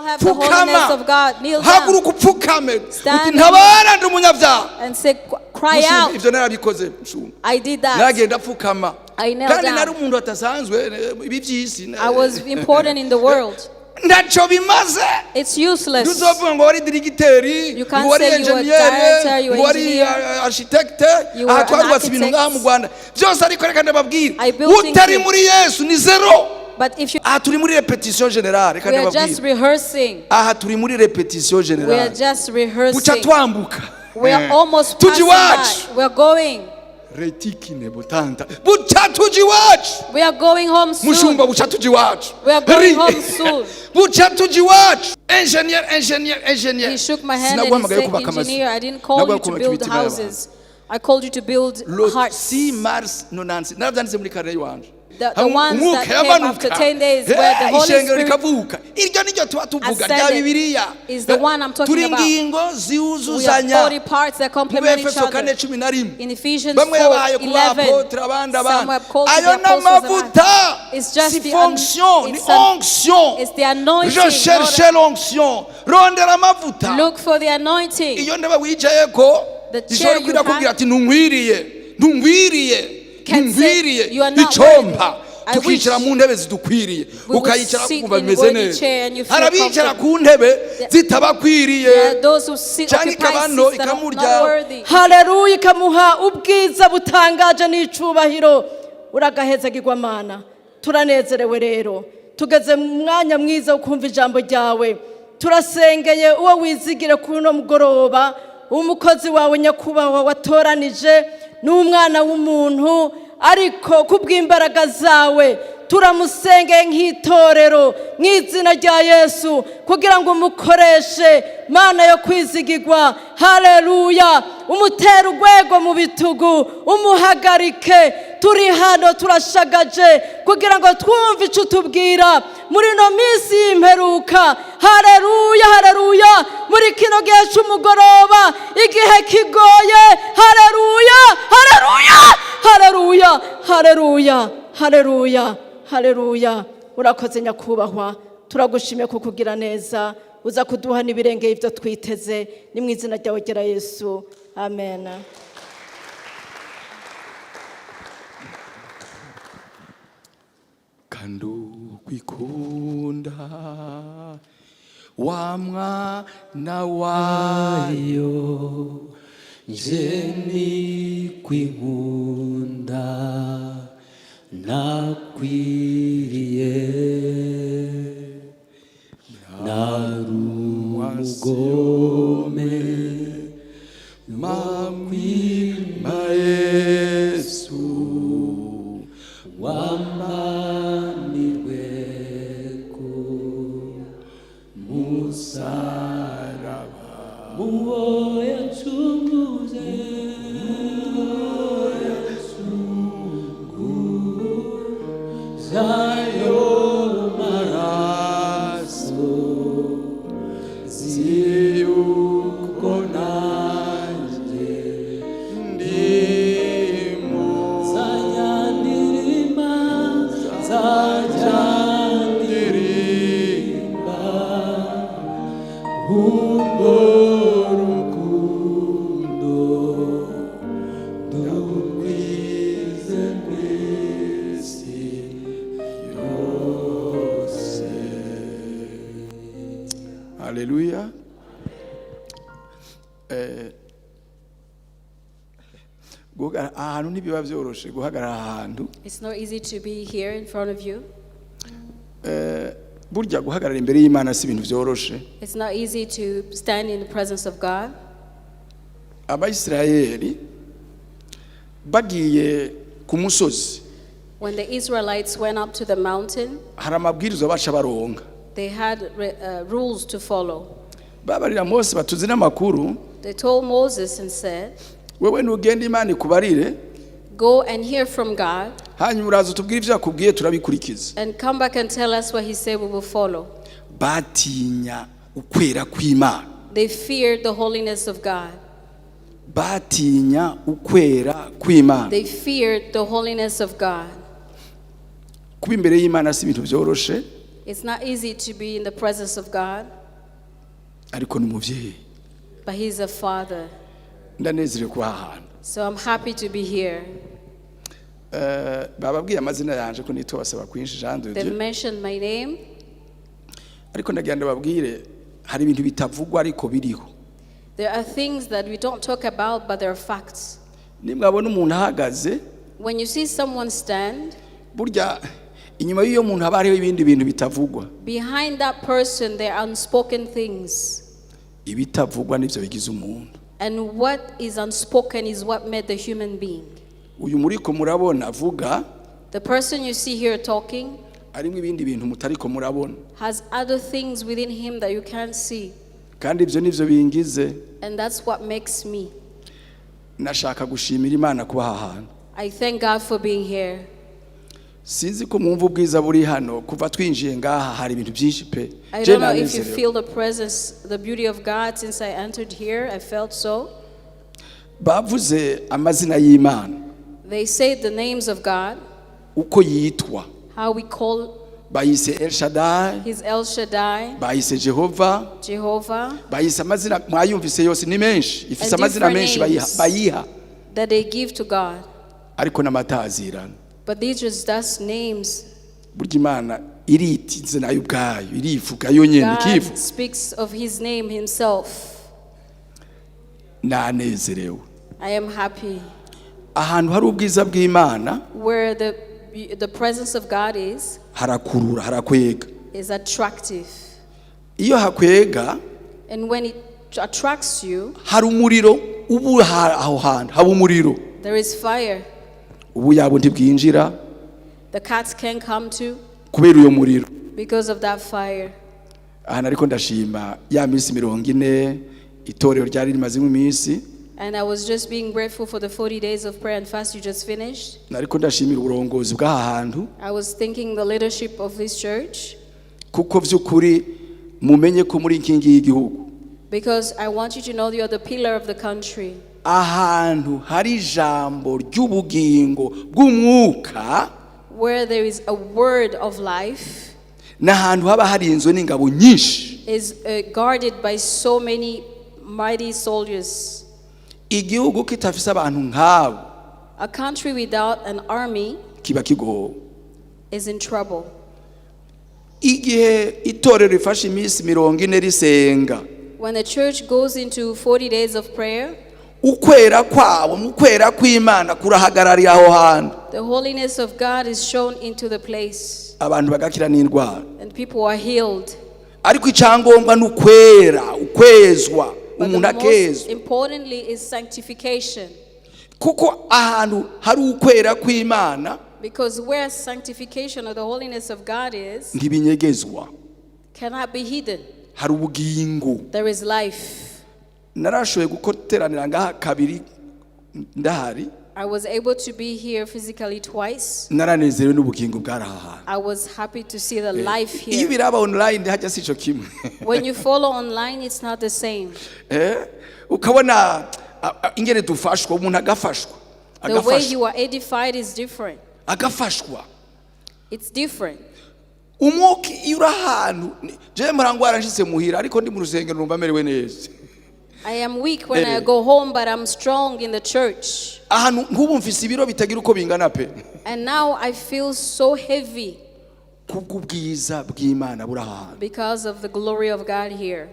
have the holiness of God, kneel down. Haguruka upfukame. Uti Stand ntabara ndi umunyabyaha. and say, cry out. Ivyo narabikoze mshuma. I did that. Nagenda pfukama. I knelt Kandi nari down. umuntu atasanzwe ibi byisi. I was important in the world. Ndacho bimaze. It's useless. Duzovuga ngo wari dirigiteri, You can't ngo wari say you were engineer, director, you were ngo wari engineer. architect, You were aha an twarubatse ibintu ngaha mu architect. Rwanda. Byose ariko reka ndababwira. I built things Utari here. muri Yesu ni zero. But if you, Aha turi muri repetition generale reka we are just ndababwira. rehearsing. Aha turi muri repetition We are generale. just Buca rehearsing. twambuka. We are almost Tuji passing watch. by. We are going. Retikine botanta. Buca tuji watch. We are going home soon. Mushumba buca tuji watch. We are going home soon. Buca tuji watch. Engineer. He shook my hand and he said, engineer, I didn't call you to build houses. I called you to build hearts. 6 Mars 90. Navyanditse muri kare yanje. The ones that came after 10 days where the Holy Spirit iryo niryo tuba tuvuga rya Bibiliya is the one I'm talking turi about. ngingo We have ziuzuzanya 40 parts that complement each other. In Ephesians 4:11, some were called to ayo the apostles of n'amavuta It's just si the fonction ni onction it's the anointing. je cherche l'onction rondera amavuta Look for the anointing. iyo ndaba wijayeko The chair ishobora you kwira kubwira have ati ntumwiriye can say, you are not icomba worthy. I tukicara wish mu ntebe zidukwiriye we would ukayicara sit kumva in bimeze worthy neza chair and you feel harabicara comfortable. ku ntebe zitabakwiriye There are those who sit Cyangwa occupy ikabano seats that are not ikamurya. worthy. haleluya ikamuha ubwiza butangaje n'icubahiro uragahezagirwa mana turanezerewe rero tugeze mu mwanya mwiza wo kumva ijambo ryawe turasengeye uwo wizigire kuri uno mugoroba umukozi wawe nyakubahwa watoranije n'umwana w'umuntu ariko kubw'imbaraga zawe turamusengeye nk'itorero mw'izina rya Yesu kugira ngo umukoreshe mana yo kwizigirwa haleluya umutera urwego mu bitugu umuhagarike turi hano turashagaje kugira ngo twumve icyo tubwira muri no minsi y'imperuka haleluya muri kino gihe cy'umugoroba igihe kigoye haleluya urakoze nyakubahwa turagushimiye ko kugira neza uza kuduha n'ibirengeye ibyo twiteze ni mu izina ryawe gera Yesu amen. Kandu kwikunda wa mwana wayo Jeni kwikunda nakwiriye narumugome makwima Yesu wamanirweko musaraba muwo yacunguze zayo maraso ziyuko nanjye ndimo zanyandirima urwo rukundo dukwize kw'isi yose. Haleluya. Ahantu ntibiba byoroshe guhagarara ahantu. It's not easy to be here in front of you. Burya guhagarara imbere y'Imana si ibintu byoroshe. It's not easy to stand in the presence of God. Abayisirayeli bagiye ku musozi When the Israelites went up to the mountain, hari amabwirizo baca baronga. they had rules to follow. Babarira Mose batuzi n'amakuru. They told Moses and said, wewe nugenda Imana ikubarire go and hear from God hanyuma uraza utubwire ivyo yakubwiye turabikurikiza. and come back and tell us what he said, we will follow. Batinya ukwera kw'Imana. They feared the holiness of God. Batinya ukwera kw'Imana. They feared the holiness of God. Kuba imbere y'Imana si ibintu byoroshe. It's not easy to be in the presence of God, ariko ni umuvyeyi. but He's a Father. Ndanezerewe kuba ahantu. So I'm happy to be here. Bababwiye amazina yanje ko nitwa basaba kwinshi Jean de They've Dieu. mentioned my name. Ariko ndagira ndababwire hari ibintu bitavugwa ariko biriho. There are things that we don't talk about, but they're facts. Nimwabona umuntu ahagaze, When you see someone stand, burya inyuma y'iyo muntu haba hariho ibindi bintu bitavugwa. behind that person there are unspoken things. Ibitavugwa nivyo bigize umuntu. And what is unspoken is what made the human being. Uyu muriko murabona avuga, The person you see here talking arimo ibindi bintu mutariko murabona. has other things within him that you can't see. Kandi ivyo nivyo bingize. And that's what makes me. Nashaka gushimira Imana kuba aha hantu. I thank God for being here. Sinzi ko mwumva ubwiza buri hano kuva twinjiye ngaha hari ibintu byinshi pe. I don't know if you feel the presence, the beauty of God since I entered here. I felt so. Bavuze amazina y'Imana. They say the names of God, Uko yitwa. how we call Bayise El Shaddai, His El Shaddai, bayise Jehova, Jehovah, bayise amazina mwayumvise yose ni menshi. Ifise And amazina different menshi names. bayiha. that they give to God. Ariko n'amatazirana. But these are just names. Burya Imana iritize nayo ubwayo, irivuga yo nyene ikivu. God speaks of His name Himself. Nanezerewe. I am happy. Ahantu hari ubwiza bw'Imana Where the presence of God harakurura, harakwega. is attractive. Iyo hakwega And when it attracts you, hari umuriro ubu aho hantu haba umuriro. there is fire. Ubu yabo ntibwinjira The cats can come to kubera uyo muriro. because of that fire. Ahantu ariko ndashima ya minsi 40 itorero ryari rimaze mu minsi. And I was just being grateful for the 40 days of prayer and fast you just finished. Nariko ndashimira uburongozi bw'aha hantu I was thanking the leadership of this church kuko vy'ukuri mumenye ko muri inkingi y'igihugu. because I want you to know you are the pillar of the country. Ahantu hari ijambo ry'ubugingo bw'umwuka, Where there is a word of life, n'ahantu haba harinzwe n'ingabo nyinshi. is guarded by so many mighty soldiers. Igihugu kitafise abantu nk'abo A country without an army kiba kigowe. is in trouble. Igihe itorero rifashe iminsi 40 risenga, When the church goes into 40 days of prayer, ukwera kwabo mu kwera kw'Imana kurahagarariye aho hantu. the holiness of God is shown into the place Abantu bagakira n'indwara. and people are healed. Ariko icyangombwa n'ukwera, ukwezwa, But the umuntu most akezwa. importantly is sanctification. Kuko ahantu hari ukwera kw'Imana Because where sanctification or the holiness of God is, ntibinyegezwa. cannot be hidden. Hari ubugingo. There is life. Narashoboye gukoteranira ngaha kabiri ndahari. I was able to be here physically twice. Naranezerewe n'ubugingo bwaraha. I was happy to see the life Iyo here. biraba online hajya sico kimwe. When you follow online, it's not the same. Ukabona ingene dufashwa umuntu agafashwa. The way you are edified is different. Agafashwa. It's different. Umwuka iyo uri ahantu je murangwara nshitse muhira ariko ndi mu rusengero numva merewe neza. I am weak when I go home, but I'm strong in the church. Ahantu nk'ubu mfise ibiro bitagira uko bingana pe. And now I feel so heavy Kubw'ubwiza bw'Imana buraha. because of the glory of God here.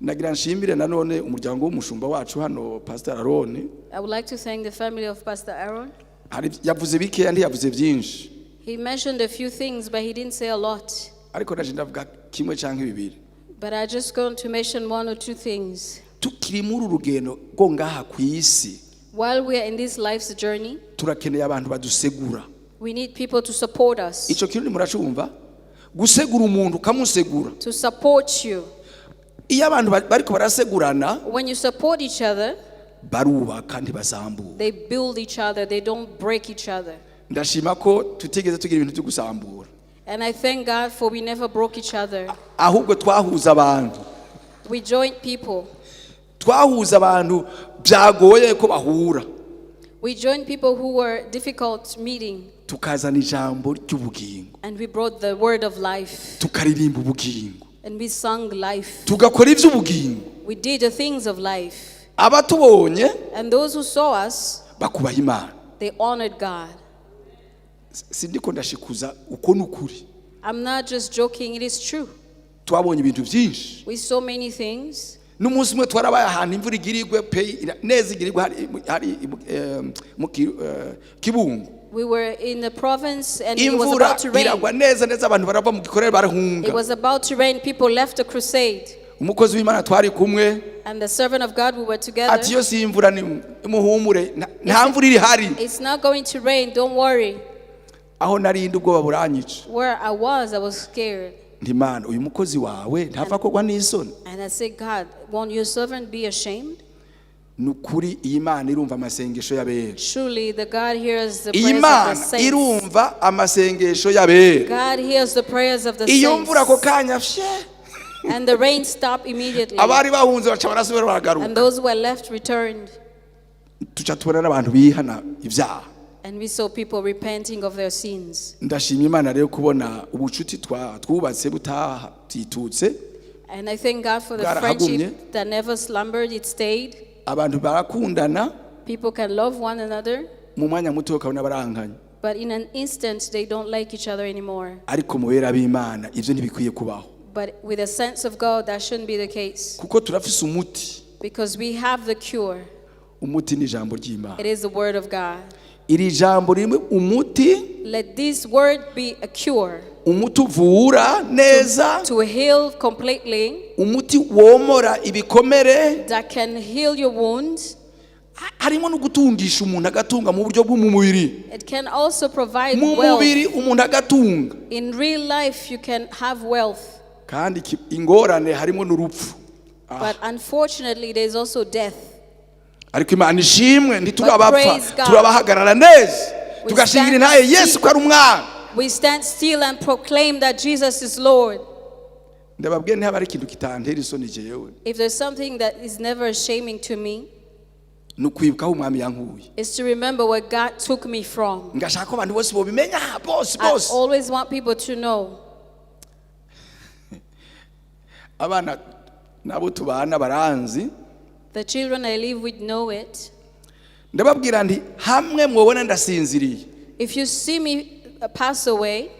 Nagira nshimire nanone umuryango w'umushumba wacu hano Pastor Aaron. I would like to thank the family of Pastor Aaron. Hari yavuze bikeya ntiyavuze byinshi. He mentioned a few things, but he didn't say a lot. Ariko naje ndavuga kimwe canke bibiri. But I just going to mention one or two things. Tukiri muri urugendo rwo ngaha ku isi. While we are in this life's journey, Turakeneye abantu badusegura. we need people to support us, Ico kintu muracumva? Gusegura umuntu kamusegura. to support you. Iyo abantu bariko barasegurana When you support each other, barubaka ntibasambura. they build each other, they don't break each other. Ndashima ko tutigeze tugira ibintu byo gusambura. And I thank God for we never broke each other. Ahubwo twahuza abantu. We joined people. Twahuza abantu byagoye ko bahura. We joined people who were difficult meeting. tukazana ijambo ry'ubugingo, and we brought the word of life, tukaririmba ubugingo, and we sung life. tugakora iby'ubugingo. We did the things of life. Abatubonye And those who saw us, bakubaha Imana. they honored God. Sindiko ndashikuza uko nukuri. I'm not just joking, it is true. Twabonye ibintu byinshi. We saw many things. N'umunsi umwe twarabaye ahantu imvura igirirwe pe neza igirirwe hari mu Kibungo. We were in the province and it was Imvura about to rain. iragwa neza abantu barava mu gikorere It barahunga. was about to rain. People left the crusade. Umukozi w'Imana twari kumwe And the servant of God, we were together. ati yo si imvura ni muhumure nta mvura iri hari. It's not going to rain, don't worry. Aho narindi ubwoba buranyica. Where I was scared. Ndi Mana uyu mukozi wawe ntava kogwa n'isoni. And I said, God, won't your servant be ashamed? Nukuri iyi Mana irumva amasengesho y'abera. Surely the God hears the Iyi prayers of Mana the saints. irumva amasengesho y'abera. God hears the prayers of the Iyo mvura ko saints. kanya fye. And the rain stopped immediately. Abari bahunze baca barasubira baragaruka. And those who were left returned. Tuca tubona n'abantu bihana ibyaha. And we saw people repenting of their sins. Ndashimye Imana rero kubona ubucuti twubatse butitutse. And I thank God for the Bwarahagumye. friendship that never slumbered, it stayed. Abantu barakundana People can love one another, mu mwanya muto ukabona barankanye. but in an instant they don't like each other anymore. Ariko mu bera b'Imana ivyo ntibikwiye kubaho. But with a sense of God, that shouldn't be the case. Kuko turafise umuti. Because we have the cure. Umuti ni ijambo ry'Imana. It is the word of God. Iri jambo rimwe umuti. Let this word be a cure. Umuti uvura neza. To heal completely. Umuti womora ibikomere. That can heal your wounds. Harimo no gutungisha umuntu agatunga mu buryo bw'umubiri. It can also provide Mu wealth. mubiri umuntu agatunga. In real life, you can have wealth. Kandi ingorane harimo n'urupfu. But unfortunately, there is also death. Ariko Imana ishimwe ntitugabapfa praise God. turabahagarara neza tugashingira intaye Yesu ko ari umwana. We stand still and proclaim that Jesus is Lord. Ndababwiye ntihaba ari ikintu kitantera isoni jewe. If there's something that is never shaming to me, Nukwibuka aho umwami yankuye. is to remember where God took me from. Ngashaka ko abantu bose bobimenya bose. I always want people to know. Abana nabo tubana baranzi. The children I live with know it. Ndababwira nti hamwe mwobona ndasinziriye. If you see me pass away,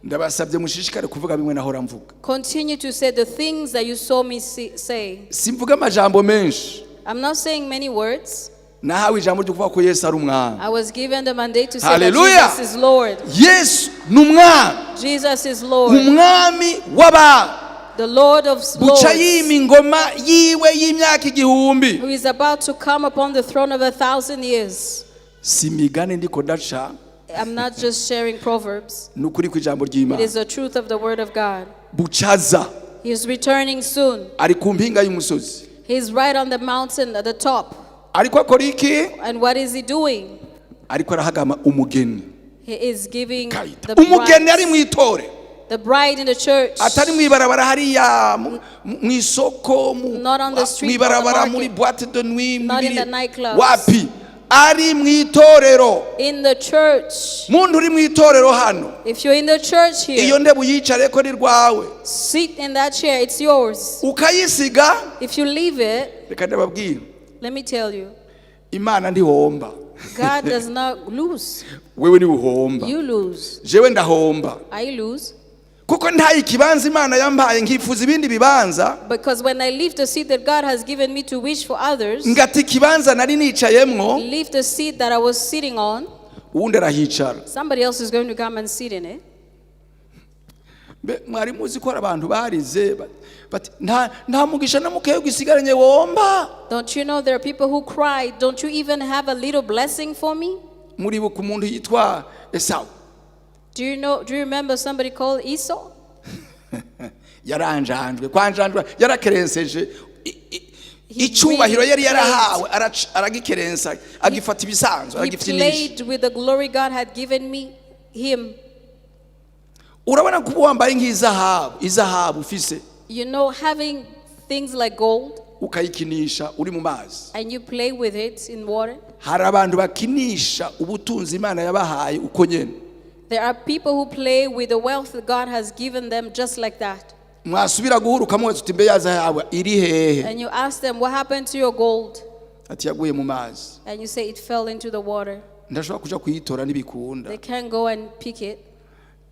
ndabasabye mushishikare kuvuga bimwe nahora mvuga. continue to say the things that you saw me say. Simvuga amajambo menshi. I'm not saying many words. Nahawe ijambo ryo kuvuga ko Yesu ari umwana. I was given the mandate to say Hallelujah. that Jesus is Lord. Yesu ni umwana. Jesus is Lord. Umwami w'aba. The Lord of Buca Lords, yima ingoma yiwe y'imyaka igihumbi. who is about to come upon the throne of 1,000 years. Simigane ndiko ndaca. I'm not just sharing proverbs. Nukuri ku ijambo It ry'Imana. is the truth of the word of God. Bucaza. He is returning soon. Ari ku mpinga y'umusozi. He is right on the mountain at the top. Ariko akora iki? And what is he doing? Ariko arahagama umugeni. He is giving Kaita. the Umugeni ari bride, mwitore. the bride in the church. Atari mwibarabara hariya mwisoko Not on the street or the mwibarabara market. muri boîte de nuit Not in the nightclubs. wapi ari mwitorero. In the church. Muntu uri mwitorero hano. If you're in the church here, Iyo ndebu yicare ko ni rwawe. sit in that chair, it's yours. Ukayisiga. If you leave it, Reka ndababwira. let me tell you, Imana ndihomba. God does not lose. Wewe ni uhomba. You lose. Jewe ndahomba. I lose. Kuko ntaye ikibanza Imana yampaye nkifuza ibindi bibanza. Because when I leave the seat that God has given me to wish for others, Ngati ikibanza nari nicayemwo. leave the seat that I was sitting on, Uwundi arahicara. somebody else is going to come and sit in it. Mwari muzi ko abantu barize bati nta mugisha na mukeyo gisigaranye womba. Don't you know there are people who cry, don't you even have a little blessing for me? Muribuka umuntu yitwa Esau. Do you remember somebody called Esau? Yaranjanjwe kwanjanjwe yarakerenseje icyubahiro yari yarahawe aragikerensa agifata ibisanzwe He agifitinisha. played with the glory God had given him. Urabona kuba wambaye nk'izahabu ufise. You know, having things like gold ukayikinisha uri mu mazi. and you play with it in water. Hari abantu bakinisha ubutunzi Imana yabahaye uko nyene. There are people who play with the wealth that God has given them just like that. mwasubira guhuruka mwese uti mbe yaza yawe iri hehe And you ask them, what happened to your gold? ati yaguye mu mazi And you say it fell into the water. ndashobora kuja kuyitora nibikunda They can't go and pick it.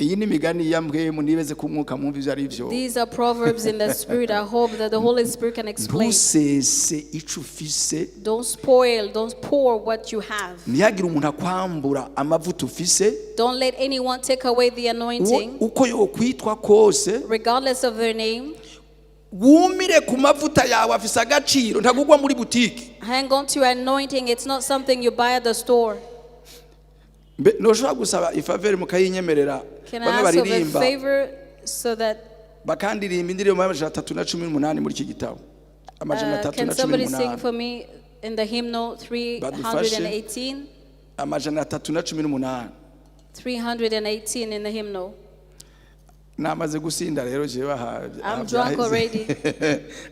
iyi ni migani yambwe munibeze ku mwuka mwumva ivyo ari byo These are proverbs in the spirit. I hope that the Holy Spirit can explain. ntusese ico ufise Don't spoil, don't pour what you have. ntihagire umuntu akwambura amavuta ufise Don't let anyone take away the anointing, uko yokwitwa kose regardless of their name. wumire ku mavuta yawe afise agaciro ntagugwa muri butiki Hang on to your anointing. It's not something you buy at the store. noshobora gusaba ifaveri mukayinyemerera Can I bamwe ask of a baririmba favor so that bakandirimba indirimbo y'amajana 318 muri iki gitabo amajana can somebody sing 318 for me in the hymnal 318? amajana 318 318 in the hymnal. namaze gusinda rero jewe I'm drunk already.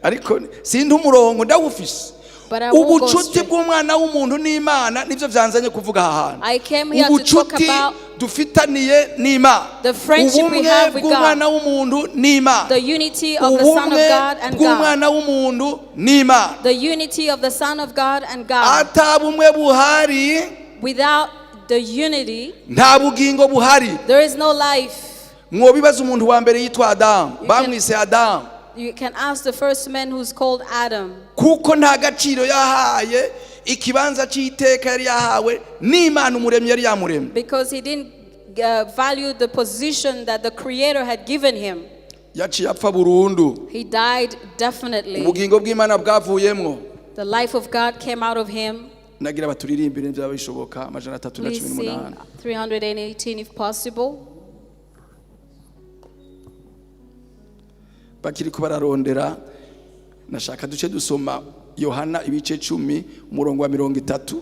ariko sindi umurongo ndawufise But I won't go ubucuti straight. bw'umwana w'umuntu n'Imana nivyo vyanzanye kuvuga aha hantu I came here to talk ubucuti about dufitaniye n'Imana the friendship we have with God, bw'umwana w'umuntu n'Imana the unity of the Son of God and God, bw'umwana w'umuntu n'Imana the unity of the Son of God and God. atabumwe buhari Without the unity, nta bugingo buhari there is no life. mwobibaza umuntu wa mbere yitwa Adamu bamwise Adamu You can ask the first man who's called Adam. kuko nta gaciro yahaye ikibanza cy'iteka yari yahawe n'Imana umuremyi yari yamuremye Because he didn't value the position that the Creator had given him. yaciye apfa burundu He died definitely. ubugingo bw'Imana bwavuyemwo The life of God came out of him. nagira baturirimbire byaba bishoboka amajana Please sing 318 318 if possible. bakiri ko bararondera nashaka duce dusoma Yohana ibice 10 umurongo wa 30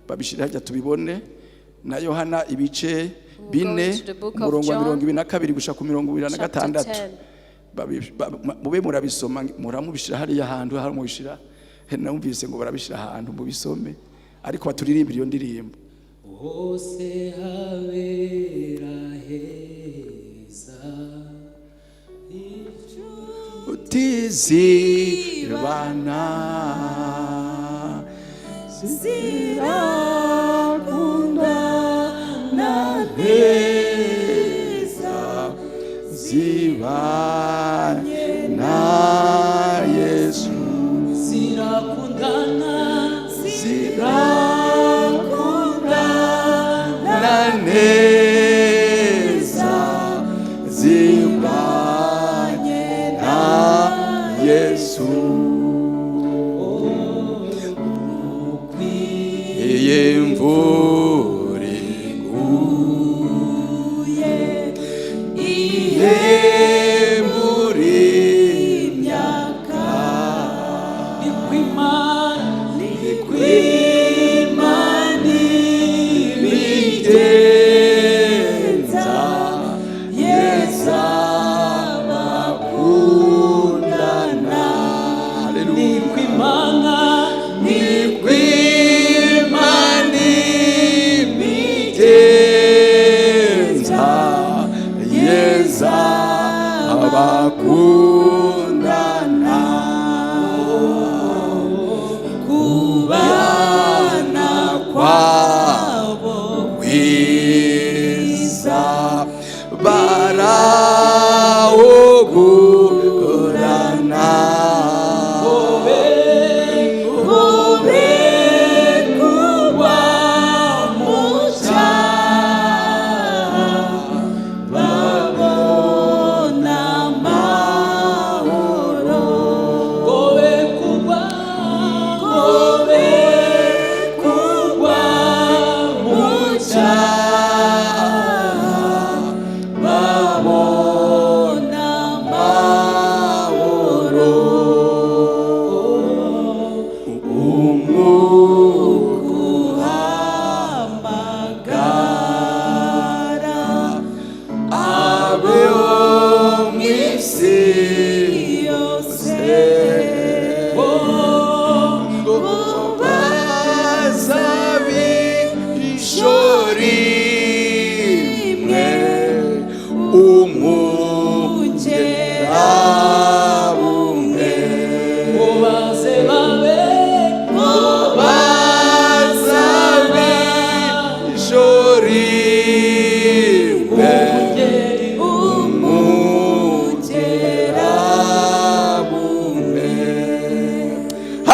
babishira hajya tubibone na Yohana ibice 4 umurongo wa 22 gushaka ku 26 mube murabisoma muramubishira hari ahantu hari mubishira numvise ngo barabishira ahantu mubisome ariko baturirimbira iyo ndirimbo hose habera heza utizibana zirakunda na heza zibanye na Yesu zirakundana zirakundana neza zibanye na Yesu iyi mvura iguye ihembura imyaka ikwimana ibigenza Yesu abakundana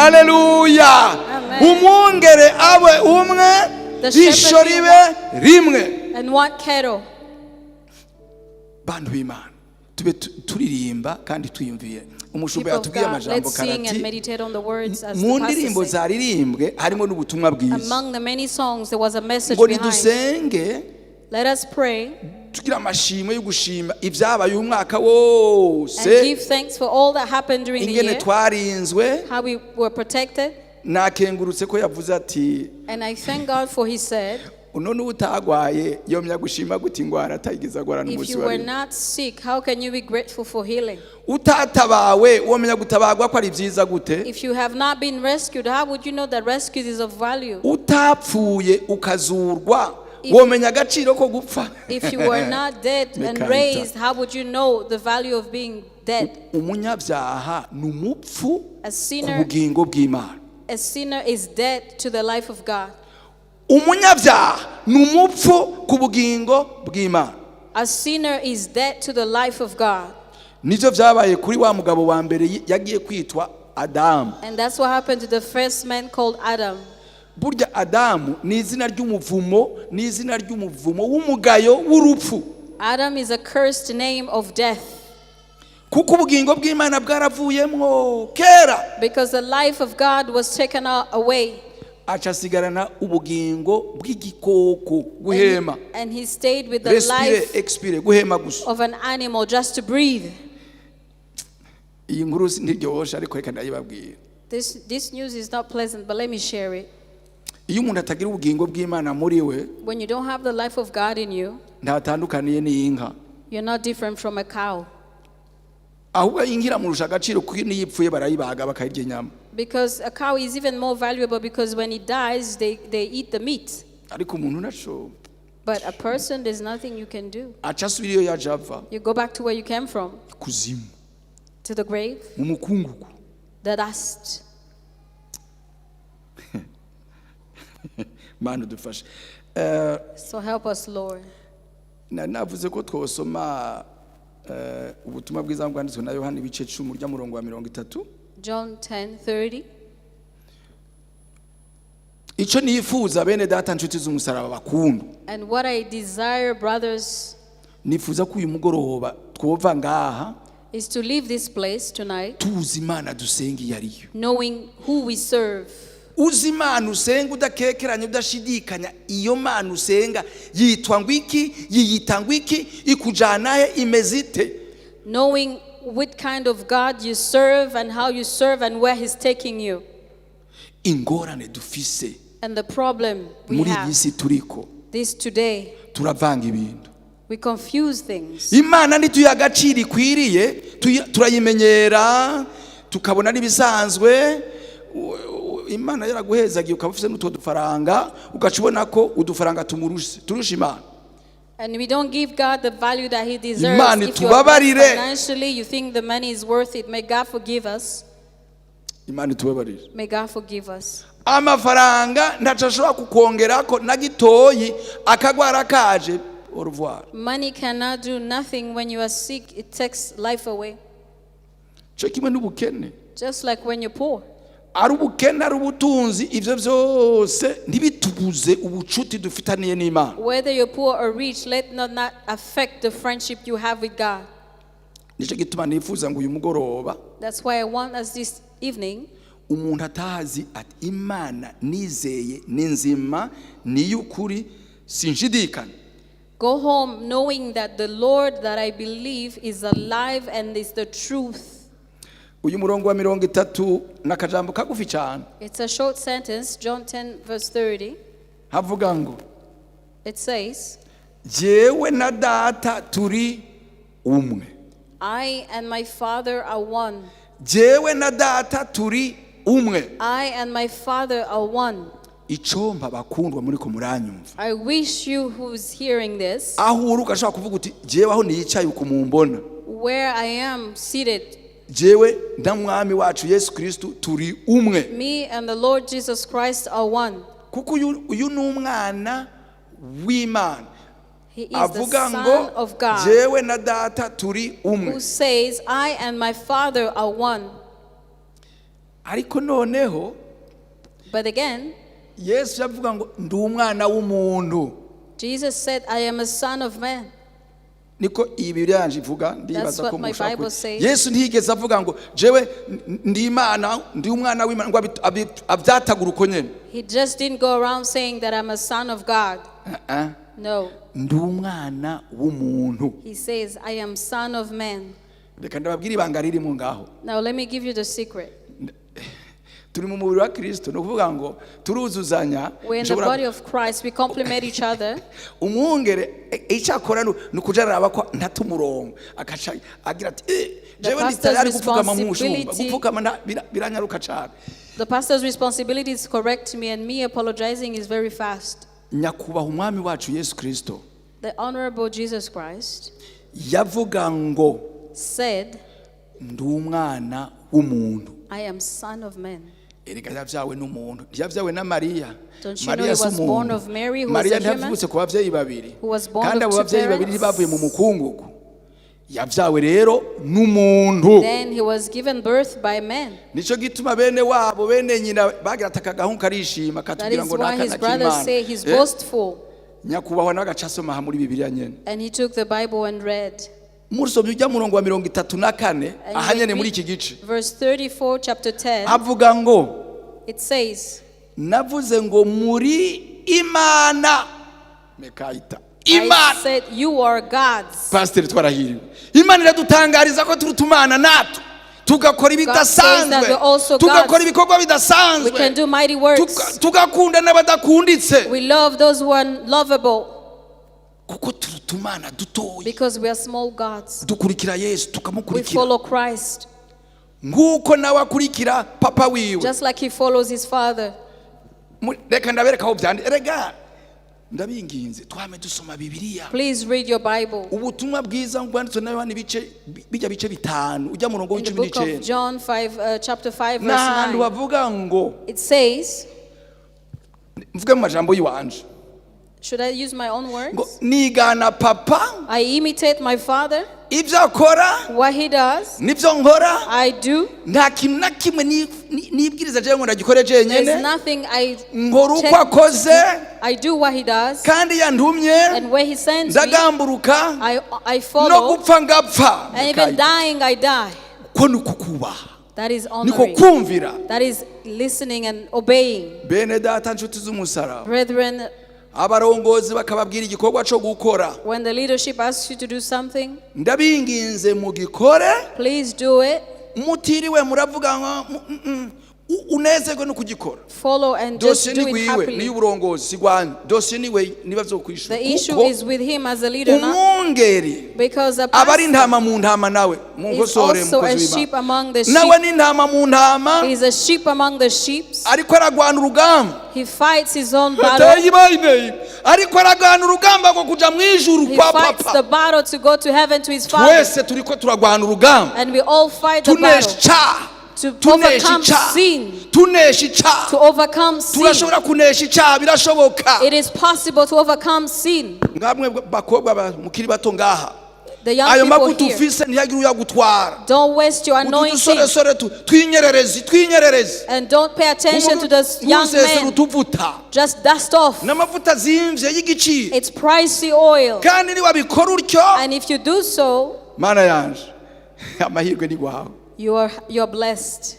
haleluya. Amen. Umwungere abe umwe, The shepherd isho be ribe rimwe. and one cattle. Bantu b'Imana tube turirimba kandi twiyumviye. Umushumba People of yatubwiye God, amajambo let's sing and karati meditate on the words as mu the ndirimbo pastor said. zaririmbwe harimo n'ubutumwa bwiza. Among the many songs, there was a message Ngo behind. nidusenge Let us pray tugira amashimwe yo gushima ibyabaye umwaka and wose, give thanks for all that happened during the ingene year, twarinzwe. how we were protected. Nakengurutse ko yavuze ati And I thank God for He said, none utagwaye yomya gushima guti ngwara atayigeze agwara if n'umunsi you wa were rimwe. not sick, how can you be grateful for healing? Utatabawe womenya gutabagwa ko ari byiza gute. If you have not been rescued, how would you know that rescue is of value? Utapfuye ukazurwa If- womenya agaciro ko gupfa. If you were not dead and Mekanta. raised, how would you know the value of being dead? Umunyabyaha ni umupfu A ku sinner, bugingo bw'Imana. a sinner is dead to the life of God. Umunyabyaha ni umupfu ku bugingo bw'Imana. A sinner is dead to the life of God. Nivyo vyabaye kuri wa mugabo wa mbere yagiye kwitwa Adamu. And that's what happened to the first man called Adam. Burya Adamu ni izina ry'umuvumo, ni izina ry'umuvumo w'umugayo w'urupfu. Adam is a cursed name of death Kuko ubugingo bw'Imana bwaravuyemwo kera. because the life of God was taken away. Acasigarana ubugingo bw'igikoko guhema. And he stayed with the Respire, life expire, guhema gusa. of an animal just to breathe. Iyi nkuru ntiryoshe ariko reka ndayibabwira. This news is not pleasant, but let me share it. Iyo umuntu atagira ubugingo bw'Imana muri we, When you don't have the life of God in you, ntatandukaniye n'inka. you're not different from a cow. Ahubwo inka iramurusha agaciro kuko niyo ipfuye barayibaga bakayirya inyama. Because a cow is even more valuable because when it dies, they eat the meat. Ariko umuntu naco But a person, there's nothing you can do. aca asubira iyo yaje ava You go back to where you came from, kuzimu to the grave, mu mukungugu. the dust. Mana dufashe. So help us, Lord. Navuze ko twosoma ubutumwa bwiza bwanditswe na Yohana ibice 10 rya murongo wa 30. John 10:30. Ico nifuza bene data nshuti z'umusaraba bakunda. And what I desire, brothers, Nifuza ko uyu mugoroba twova ngaha is to leave this place tonight tuzi Imana dusenga yariyo. knowing who we serve. Uzi Imana usenga udakekeranya udashidikanya, iyo Mana usenga yitwa ngwiki, yiyita ngwiki, ikujana he imezite. Knowing what kind of God you serve and how you serve and where He's taking you. Ingorane dufise And the problem we muri have yisi turiko this today, turavanga ibintu. we confuse things. Imana ntituyagacira ikwiriye, turayimenyera tukabona n'ibisanzwe. Imana yaraguhezagiye ukaba ufite n'utwo dufaranga ugacubona ko udufaranga turusha Imana. And we don't give God the value that He deserves. Imana If you are blessed itubabarire. financially, you think the money is worth it. May God forgive us. Imana itubabarire. May God forgive us. Amafaranga ntacashobora kukongerako na gitoyi akagwara kaje. Au revoir. Money cannot do nothing when you are sick. It takes life away. Cyo kimwe n'ubukene. Just like when you're poor. Ari ubukene ari ubutunzi ivyo byose ntibitubuze ubucuti dufitaniye n'Imana. Whether you're poor or rich, let not affect the friendship you have with God. Nico gituma nifuza ngo uyu mugoroba That's why I want us this evening umuntu atazi ati Imana nizeye ninzima niyukuri sinshidikana. go home knowing that the Lord that I believe is alive and is the truth. Uyu murongo wa 30 nakajambo kagufi cyane. It's a short sentence, John 10:30. Havuga ngo It says, jewe na data turi umwe. I and my Father are one. Jewe na data turi umwe. I and my Father are one. Icomba bakundwa muri ko muranyumva. I wish you who's hearing this, Aho uruka ashaka kuvuga uti jewe aho niyicaye ukumumbona. where I am seated, Jewe ndamwami wacu Yesu Kristo turi umwe. me and the Lord Jesus Christ are one. Kuko uyu n'umwana w'Imana. He is the Avuga Son ngo of God, jewe na data turi umwe. who says, I and my Father are one. ariko noneho But again, Yesu yavuga ngo ndi umwana w'umuntu. Jesus said, I am a son of man. Niko Bibiliya yanje ivuga, ndibaza ko what my mushaka. Bible says. Yesu ntiyigeze avuga ngo jewe ndi Imana, ndi umwana w'Imana, ngo abyatagura uko nyene. He just didn't go around saying that I'm a son of God. No. Ndi umwana w'umuntu. He says, I am son of man. Reka ndababwira ibanga riri mu ngaho. Now let me give you the secret. Turi mu mubiri wa Kristo, no kuvuga ngo turuzuzanya. We're in the body of Christ, we complement each other. Umwungere icyakora nukujaraba ko ntatumurongo akaca agira ati jewe nditayari gupfukama mu mushumba, gupfukama biranyaruka cyane. The pastor's responsibility is to correct me, and me apologizing is very fast. Nyakubaha umwami wacu Yesu Kristo, The honorable Jesus Christ yavuga ngo said, ndi umwana w'umuntu. I am son of man. Erega yavyawe n'umuntu, yavyawe na Mariya. Don't you know he was born of Mary, who was Mariya a human? ntavutse ku bavyeyi babiri, Who was born kandi of abo two bavyeyi babiri parents? bavuye mu mukungugu. Yavyawe rero n'umuntu. Then he was given birth by man. Nico gituma bene wabo bene nyina bagira atakagahungu karishima That katubwira is ngo why his nakana brothers k'Imana. say he's boastful. Nyakubahwa n'agacasoma ha muri Bibiliya nyene. And he took the Bible and read. Musomye ujya murongo wa 34 And ahanyene we muri read iki gice. verse 34, chapter 10. Avuga ngo It says, navuze ngo muri Imana mekaita. I Imana. said, you are God's. Pastor twarahiriwe. Imana iradutangariza ko turutumana nato. Tugakora ibidasanzwe. Tugakora ibikorwa bidasanzwe. We can do mighty works. Tugakunda n'abadakunditse. We love those who are lovable. Kuko turutumana dutoyi. Because we are small gods. Dukurikira Yesu We tukamukurikira. follow Christ. Nguko nawe akurikira papa wiwe. Just like he follows his father. Reka ndabereka aho byandi. Erega ndabinginze twame dusoma Bibiliya. Please read your Bible. Ubutumwa bwiza bwanditswe na Yohana bijya bice bitanu ujya murongo In the book of w'19. John 5, chapter 5, verse N'ahantu 9. bavuga ngo It says, mvuge mu majambo yiwanje should I use my own ngo words? nigana papa I imitate my father. ibyo akora What he does, nibyo nkora. I do. Nta kintu na kimwe nibwiriza jewe ngo ndagikore There's jenyene. nothing I Nkora uko check. akoze I do what he does. kandi yantumye And where he sends me, ndagamburuka I no follow. gupfa ngapfa. And even dying, I die. Ko nukukubaha That is niko honoring. kumvira. That is listening and obeying. Bene data nshuti z'umusaraba, Brethren, abarongozi bakababwira igikorwa cyo gukora, when the leadership asks you to do something, ndabinginze mu gikore please do it. mutiriwe muravuga ngo unezerwe no kugikora. Follow and just Dosiye do ni it gwiwe happily. ni uburongozi sigwanye. Dosiye niwe niba byokwishura. The issue is with him as a leader, not umwungeri because a abari pastor ntama mu ntama nawe is mungosore also a mukozi sheep w'Imana. among the Nawe sheep. ni ntama mu ntama He is a sheep among the sheep. ariko aragwana urugamba. He fights his own battle. Ariko aragwana urugamba ngo kuja mu ijuru He kwa fights the papa. battle to go to heaven to his father. Twese turiko turagwana urugamba. And we all fight the battle Tunesha to overcome sin. Tunesha. To overcome sin. Turashobora kunesha icyaha birashoboka. It is possible to overcome sin. Ngamwe bakobwa mukiri bato ngaha. The young Ayo people makutu here, ufise ntiyagire uyagutwara. don't waste your anointing. Utusore twinyerereze. And don't pay attention to the young men. Utuvuta. Just dust off. N'amavuta zimvye y'igiciro. It's pricey oil. Kandi ni wabikora utyo. And if you do so, Mana yanje. Amahirwe ni gwawe. you're blessed.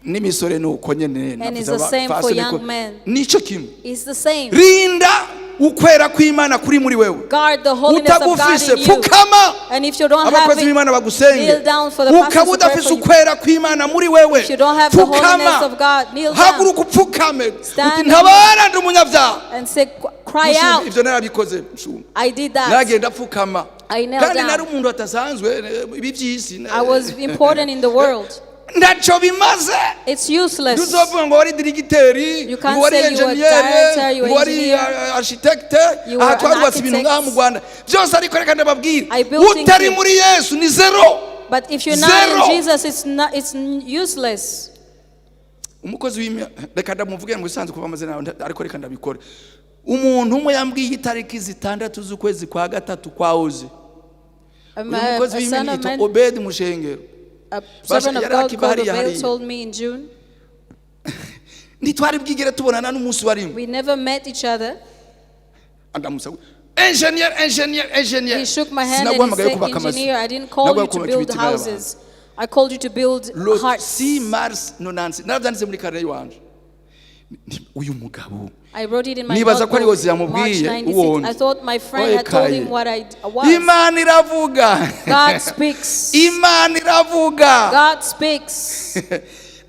N'imisore nuko nyene. And it's the same for young men. Nico kimwe. It's the same. Rinda ukwera kw'Imana kuri muri wewe. Guard the holiness of God Utagufise in you. pfukama. And if you don't have Abakozi it, b'Imana bagusenge. kneel down for the pastor Ukaba to pray udafise for you. ukwera kw'Imana muri wewe. If you don't have the holiness of God, kneel down Haguruka upfukame. Stand Uti ntabara ndi umunyabyaha. and say, cry Mushumba, out. ivyo narabikoze mshumba. I did that. Nagenda pfukama. I knelt Kandi nari down. umuntu atasanzwe ibi by'isi. I was important in the world. Ndaco bimaze. It's useless. Tuzovuga ngo wari dirigiteri, You can't ngo wari say you were engineer, director, you were ngo wari engineer. architect, You were aha an twarubatse ibintu ngaha mu architect. Rwanda. Byose ariko reka ndababwira. I built things Utari here. muri Yesu ni zero. But if you're not Zero. in Jesus, it's useless. Umukozi w'Imana reka ndamuvuge ngo isanzwe kuva amazina yawe ariko reka ndabikore. Umuntu umwe yambwiye itariki zitandatu z'ukwezi kwa gatatu kwa Ozi. A Umukozi son w'Imana of yitwa man, Obed Mushengero. a servant of Yari God akiva called hariya Obed hariya. told me in June. ntitwari bwigere tubonana n'umunsi warimwe. We never met each other. Andamusa engineer. He shook my hand and he said, engineer, I didn't call you to build houses. I called you to build hearts. 6 Mars 96 narabyanditse muri kare wanje. Uyu mugabo I wrote it in my nibaza ko ari notebook. wozi yamubwiye March 96. I thought my friend had told him what I was. Imana iravuga. God speaks. Imana iravuga. God speaks.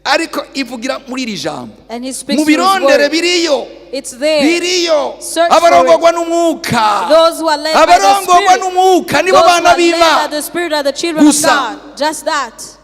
Ariko ivugira muri iri jambo. And he speaks mu through his birondere word. biriyo. It's there. Biriyo. Search abarongorwa for it. n'umwuka. Those who are led by the abarongorwa Spirit. n'umwuka nibo Those who bana are led by b'Imana. the Spirit are the children of God. Just that.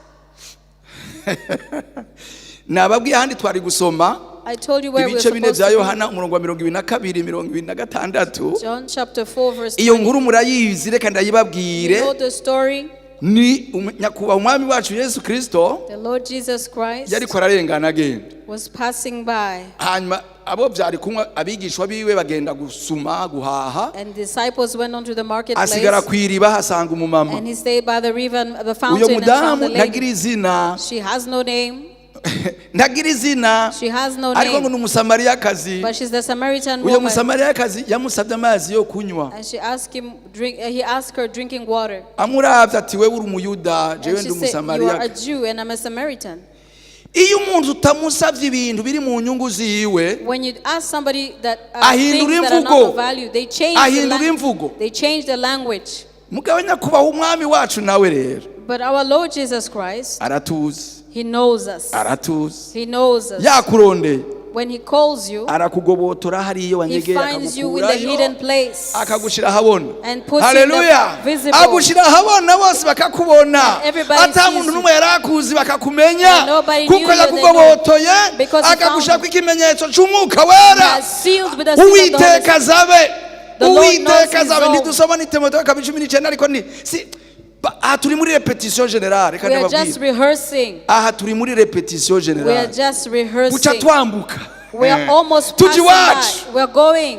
Nababwiye ahandi twari gusoma. I told you where we're ibice bine supposed bya to Yohana umurongo wa 22-26. be. John chapter 4 verse Iyo 20. nkuru murayizi reka You ndayibabwire. know the story. Ni nyakubahwa umwami wacu Yesu Kristo The Lord Jesus Christ yariko ararengana agenda. was passing by. Hanyuma abo byari kumwe abigishwa biwe bagenda gusuma guhaha. And disciples went on to the marketplace. Asigara kwiriba hasanga umumama. And he stayed by the river, the Uyo fountain, and found mudamu the ntagira lady. izina. She has no name. Ntagira izina. She has no Ariko ngo name. ni umusamariyakazi. But she's the Samaritan Uyo woman. musamariyakazi yamusabye amazi yo kunywa. And she asked him, he asked her drinking water. Amuravye ati wewe uri umuyuda jewe And ndi she said, you are a umusamariyakazi. Jew and I'm a Samaritan. Iyo umuntu utamusavye ibintu biri mu nyungu ziwe, When you ask somebody that ahindura things that are imvugo. not of value, they change Ahindura imvugo. they change the language. Mugabo nyakubahwa umwami wacu nawe rero But our Lord Jesus Christ, aratuzi. He knows us. Aratuzi. He knows us. Yakurondeye. When He calls you, Arakugobotora hariyo He wanyegera finds you in the hidden place akagushira habona. and puts you in Haleluya. the visible. Agushira habona bose bakakubona. Everybody Ata sees muntu you. numwe yarakuzi bakakumenya. And nobody Kuko knew you, they yakugobotoye Because He found akagushira you. kw'ikimenyetso c'umwuka He wera. has sealed with the seal of the Holy Uwiteka Spirit. zabe. The Lord knows Uwiteka his zabe own. ntidusoma ni Timoteyo 19 ariko ni si aha turi muri repetition generale reka We are just ndababwira. rehearsing. Aha turi muri repetition We are generale. just Buca rehearsing. twambuka. We are almost Tuji passing watch. by. We are going.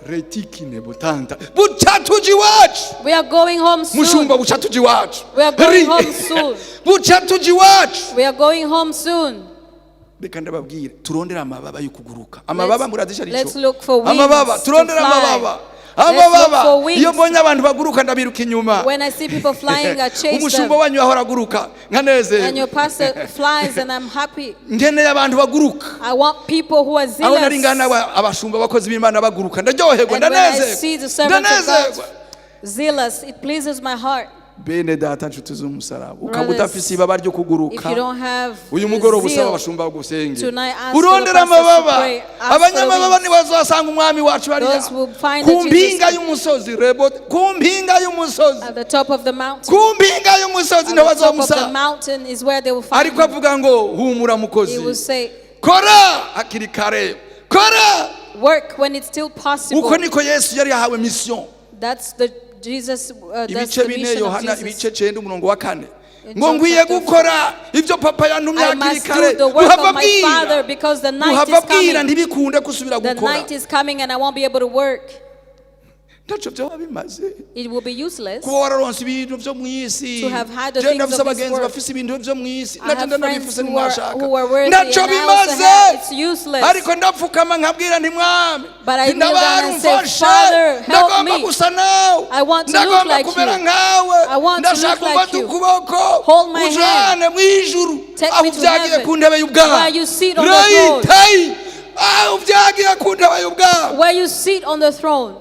Retikine butanta. Buca tuji watch. We are going home soon. Mushumba buca tuji watch. We are going home soon. Buca tuji watch. We are going home soon. Reka ndababwire turondera amababa yo kuguruka. Amababa muradisha Let's rico. look for wings Amababa to turondera fly. amababa. Let's look Amababa for wings. iyo mbonye abantu baguruka ndabiruka inyuma. When I see people flying, I chase Umushumba them. wanyu ahora aguruka nkaneze. And your pastor flies and I'm happy. Ngeneye abantu baguruka. I want people who are Aho zealous. naringana abashumba bakozi b'Imana baguruka ndaryoherwa And when I ndanezerwa. see the servants of God zealous, it pleases my heart. Bene data nshuti z'umusaraba ukaba Brothers, udafise ibaba ryo If you kuguruka don't have uyu mugoroba usaba zeal, abashumba bagusenge tonight ask urondera for the pastors to amababa pray. Ask for the abanyamababa wings. ntibazasanga umwami wacu hariya Those who find ku that mpinga Jesus y'umusozi rebo ku mpinga y'umusozi at the top of the mountain. ku mpinga y'umusozi At the top of the ntibazamusanga mountain is where they will find ariko him. avuga ngo humura He mukozi will say, kora hakiri kare kora work when it's still possible. uko niko Yesu yari yahawe mission That's the Jesus. That's ibice the bine mission of Yohana Jesus. ibice 9 umurongo wa 4 In ngo John ngwiye chapter gukora ibyo papa yantumye I hakiri must kare do the work uhava of my Father bwira because the night uhava is bwira coming. ntibikunde gusubira The gukora night is coming and I won't be able to work. ntaco byaba bimaze It will be useless. kuba wararonse ibintu byo mu isi To have had the je things ndafise of this abagenzi world. bafise ibintu byo mu isi I naje have ndabifise friends nimwashaka who are worthy ntaco and I also bimaze have. It's useless. ariko ndapfukama nkabwira nti mwami But I kneel down and say, ndabarumfashe Father, help ndagomba me. gusa nawe I want to look ndagomba like kumera you. nkawe I want to look ndashaka like ufata you. ukuboko Hold my hand. ujane mu ijuru Take aho me to ubyagiye heaven. ku ntebe y'ubwami Where you sit on the throne. Rayitayi, aho ubyagiye ku ntebe y'ubwami Where you sit on the throne.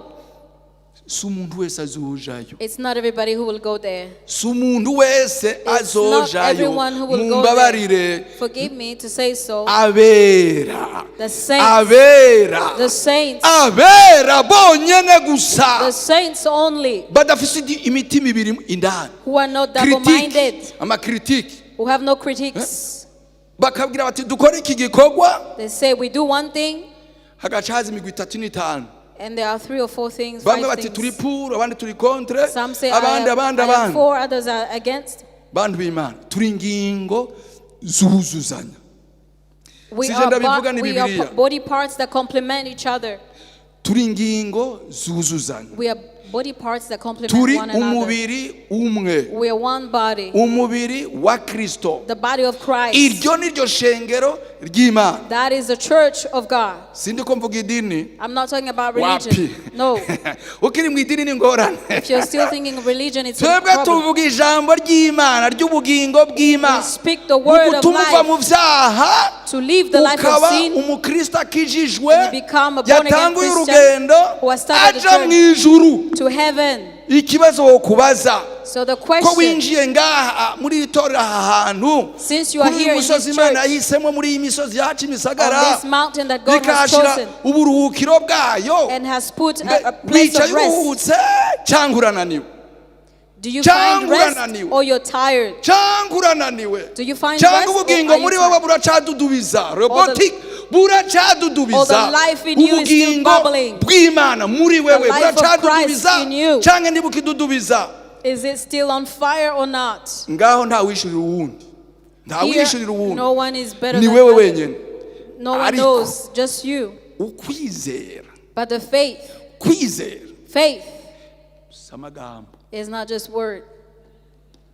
si umuntu wese azojayo It's not everybody who will go there. si umuntu wese It's not azojayo everyone who will go mumbabarire there. Forgive me to say so. abera The saints. abera The saints. abera bonyene The gusa saints only. badafise imitima ibiri indani Who are not critique double-minded. amakritike Who have no critiques. bakabwira bati dukore iki gikorwa They say we do one thing hagaca haza imigwi 3 n'itanu and there are 3 or 4 things. bamwe 5 bati turi things. pour abandi turi contre Some say abandi I am for, abandi others are against. bantu b'Imana turi ingingo zuzuzanya We Sije are, ndabivuga ni Bibiliya. body parts that complement each other. turi ingingo zuzuzanya We are body parts that complement turi one another. umubiri umwe, We are one body, umubiri wa Kristo. the body of Christ. Iryo ni ryo shengero ry'Imana. That is the church of God. Sindi ko mvuga idini. I'm not talking about Wapi. religion. No. Ukiri mu idini ni ngorane. If you're still thinking of religion, it's a Twebwe problem. tuvuga ijambo ry'Imana ry'ubugingo We bw'Imana. speak the word of Gutuma uva mu life, vyaha to live the life of ukaba sin, umukristo akijijwe and you become a born-again yatanguye Christian urugendo who has started the aja mu journey ijuru. to heaven. Ikibazo wokubaza So the ko question, winjiye ngaha muri iri torero aha hantu since you are kuri here uyu in musozi this Imana church, yahisemo muri iyi misozi yacu on imisagara this mountain that God has ikahashira chosen uburuhukiro bwayo, and has put a place wicaye of rest, uruhutse cyangwa urananiwe, do you find cyangwa rest urananiwe, or you're tired? cyangwa urananiwe, Do you find cyangwa rest or ubugingo are you muri wowe tired? buracadudubiza robotic buracadudubiza or the life in you is still ubugingo bubbling. bw'Imana muri wewe life of buracadudubiza Christ in you. cyangwa ntibukidudubiza. Is it still on fire or not? Ngaho nta wishurira uwundi, nta Here, wishurira uwundi, no one is better ni than wewe another. wenyine. No one Ariko knows, just you. ukwizera, But the faith si amagambo, is not just word.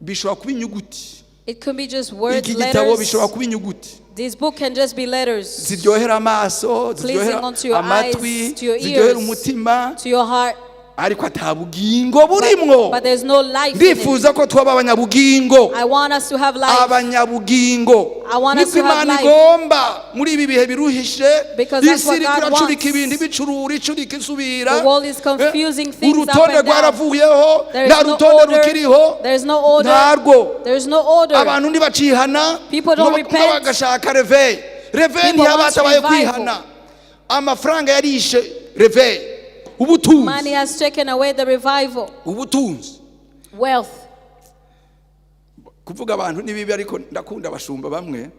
bishobora kuba inyuguti. It could be just words, Iki gitabo letters. bishobora kuba inyuguti This book can just be letters ziryohera amaso, ziryohera unto your amatwi, eyes, to your ziryohera ears, umutima, to your heart, ariko atabugingo burimwo. but there's no life in it. Ndifuza ko twaba abanyabugingo, I want us to have life. abanyabugingo. I want us Niko to have Imana life. igomba muri ibi bihe biruhishe, Because that's isi what iriko God iracurika wants. ibintu ibicurura icurika isubira. The world is confusing things up Urutonde and down. rwaravuyeho, There nta is no rutonde order. rukiriho, There is no order. ntarwo. There is no order. Abantu ntibacihana, People don't ngo repent. bagashaka reveil. Reveil People want ntiyabatabaye revival. kwihana. Amafaranga yarishe reveil. Ubutunzi, Money has taken away the revival. ubutunzi. Wealth. Kuvuga abantu ni bibi, ariko ndakunda abashumba bamwe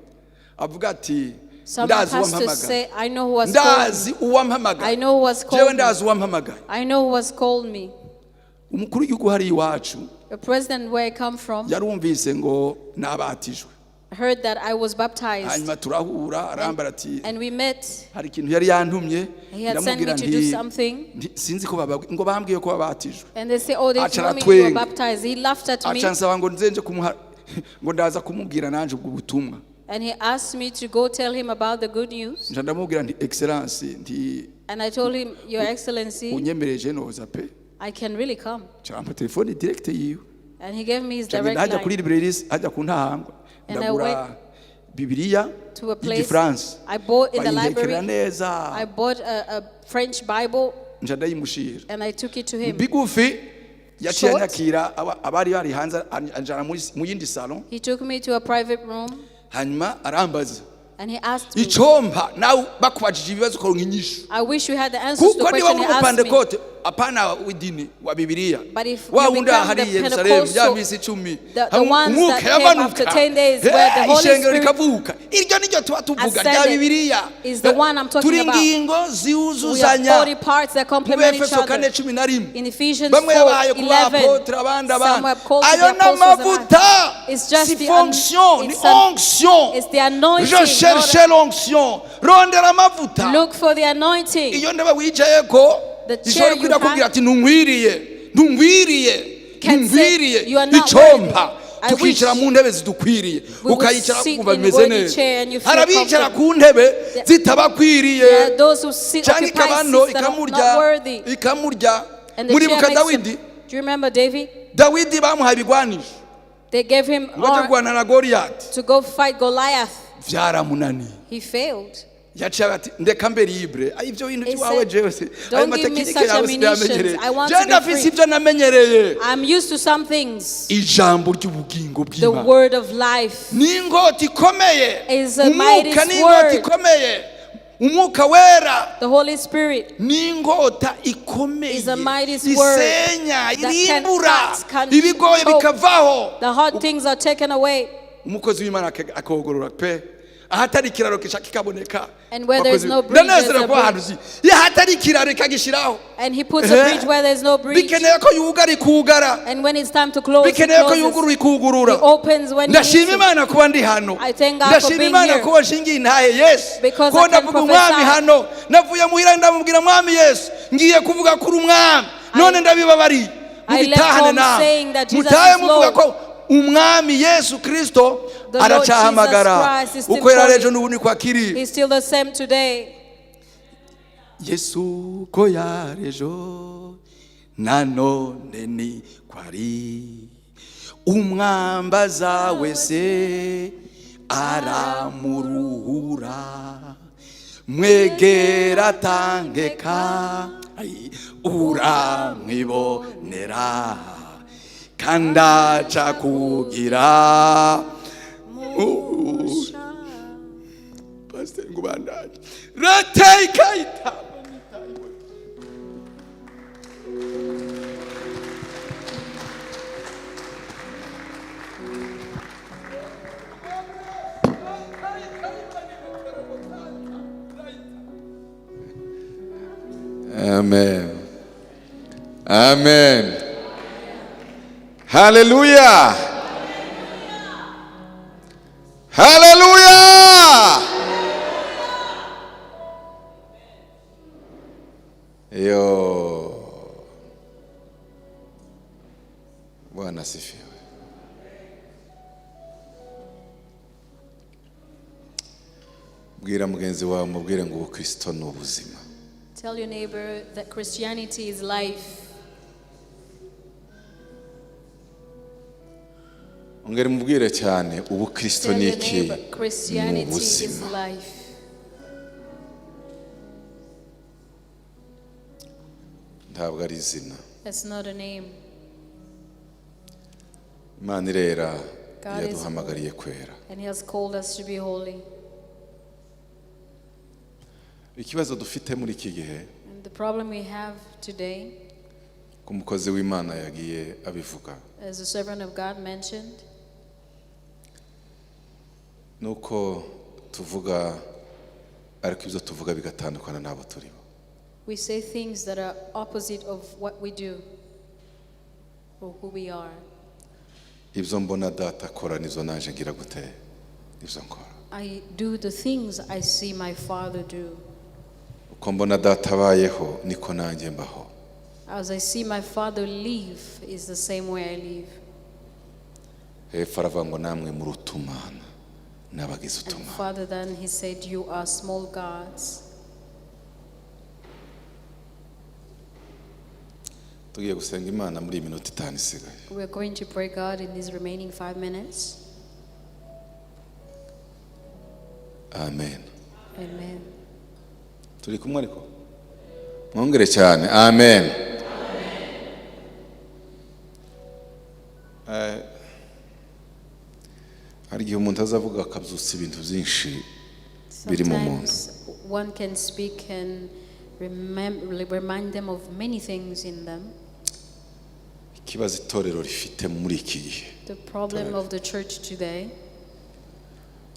avuga ati Some ndazi pastors uwampamagaye, say, I know who has called me. ndazi uwampamagaye, I know who has jewe called me. ndazi uwampamagaye. I know who has called me. Umukuru w'igihugu hari iwacu The president where I come from yarumvise ngo nabatijwe, heard that I was baptized. hanyuma turahura, arambara ati And we met. hari ikintu yari yantumye, He had sent me ndamubwira to do something. sinzi ko ngo bambwiye ko babatijwe. And they say, oh, they Acha told me you were aratwenga. baptized. He laughed at me. Aca nsaba ngo nzenje kumuha ngo ndaza kumubwira nanje ubwo butumwa. And he asked me to go tell him about the good news. Nja ndamubwira nti excellence, nti And I told him, Your Excellency, unyemereje noza pe. I can really come. Champa telefone direct yiwe. And he gave me his Cyangwa direct hajya kuri line libraries, hajya ku ntahangwa. And I Ndagura Bibiliya to a place. y'Igifaransa. I bought in the Bayihekera library. neza. I bought a French Bible Nja ndayimushira. and I took it to him. Bigufi yaciye Short. anyakira abari bari hanze anjana mu yindi salon. He took me to a private room Hanyuma arambaza. and he asked me, Icompa nawe bakubajije ibibazo ko inyishu. I wish you had the answers to the Kuko niba question he uri asked me. Pentecote apana w'idini wa Bibiliya. But if Wa you wundi become hari the Yerusalemu Pentecostal, ya misi 10. the ones that came after 10 days where the Holy Ishengero Spirit rikavuka. Iryo niryo tuba tuvuga rya ascended Bibiliya. is the one I'm talking Turi about. ingingo We have ziwuzuzanya. 40 parts that Mu complement each Efeso other. 4:11. In Ephesians Bamwe yabaye ku 4:11, bapotre abandi some abandi. were called to Ayo be apostles and n'amavuta. others. It's just Si the fonction, ni it's an- onction. it's the anointing, Je cherche l'onction. Rondera amavuta. Look for the anointing. Iyo ndaba wicayeko The chair ishobora you kwirakubwira have ati ntungwiriye can say, you are not icompa worthy. I tukicara wish mu ntebe zidukwiriye we would ukayicara sit kumva in bimeze worthy neza. chair and you feel Hari abicara comfortable. ku ntebe zitabakwiriye There are those who cyangwa occupy ikabano seats that are not ikamurya worthy. ikamurya. And the Muribuka chair makes him. Dawidi. Do you remember David? Dawidi bamuhaye ibigwanisho They gave him ngo ajye arm kurwana na Goliyati, to go fight Goliath. byaramunaniye. He failed. Yaciye ati ndeka mbe libre. Ibyo bintu He by'iwawe said, jewe se "Don't ayo give me matekinike such yawe ammunitions. sinamenyereye. I want Je to be ndafise free. ibyo namenyereye. I'm used to some things. Ijambo ry'ubugingo The bw'Imana word of life ni ingoti ikomeye. is a mighty Umwuka ni ingoti word. ikomeye. Umwuka wera The Holy Spirit ni ingota ikomeye is a mighty word isenya that can irimbura cut, can ibigoye choke. bikavaho. The hard things are taken away. Umukozi w'Imana akogorora pe ahatari ikiraro kishaka kikaboneka. And where there's no bridge, there's Ndanezera a ko ahantu bridge. uzi yahatari ikiraro ikagishiraho. And he puts a bridge where there's no bridge. Bikeneye ko yugara ikugara. And when it's time to close, he Bikeneye ko closes. yugurura ikugurura. He opens when he needs Ndashima to. Imana kuba ndi hano. I thank God for Ndashima being Imana here. kuba nshingiye intahe Yesu. Because Ko I can ndavuga umwami prophesy. hano. Navuye muhira ndamubwira mwami Yesu. Ngiye kuvuga kuri umwami. none ndabibabariye mubitahane nawe mutahe muvuga ko umwami Yesu Kristo aracahamagara uko yararejo n'ubu ni kwa kiri. He's still the same today. Yesu ko yarejo nanone ni kwari umwambaza wese aramuruhura mwegera tangeka uramwibonera kandaca kugira Pastor ngubandaje rateka ita. Amen. Amen. Hallelujah. Hallelujah. Yo. Bwana asifiwe. Bwira mugenzi wawe mubwire ngo Ubukristo ni ubuzima. Tell your neighbor that Christianity is life. Ongera mubwire cyane Ubukristo Tell ni your iki neighbor Christianity is ubuzima. life. Ntabwo ari izina. That's not a name. Imana irera God is yaduhamagariye kwera. And He has called us to be holy. Ikibazo dufite muri iki gihe And the problem we have today, ku mukozi w'Imana yagiye abivuga, as the servant of God mentioned, nuko tuvuga ariko ibyo tuvuga bigatandukana n'abo turibo. we say things that are opposite of what we do or who we are. Ibyo mbona data akora nizo naje ngira gute ibyo nkora. I do the things I see my Father do. Uko mbona data abayeho niko nanjye mbaho. As I see my Father live is the same way I live. Hepfo aravuga ngo namwe muri utumana n'abagize And utumana. further than He said, you are small gods. Tugiye gusenga Imana muri minota 5 isigaye. We're going to pray God in these remaining 5 minutes. Amen. Amen. Turi kumwe ariko mwongere cyane. Amen. Hari igihe umuntu azavuga akabyutsa ibintu byinshi biri mu muntu. Sometimes one can speak and remind them of many things in them. Ikibazo itorero rifite muri iki gihe The problem of the church today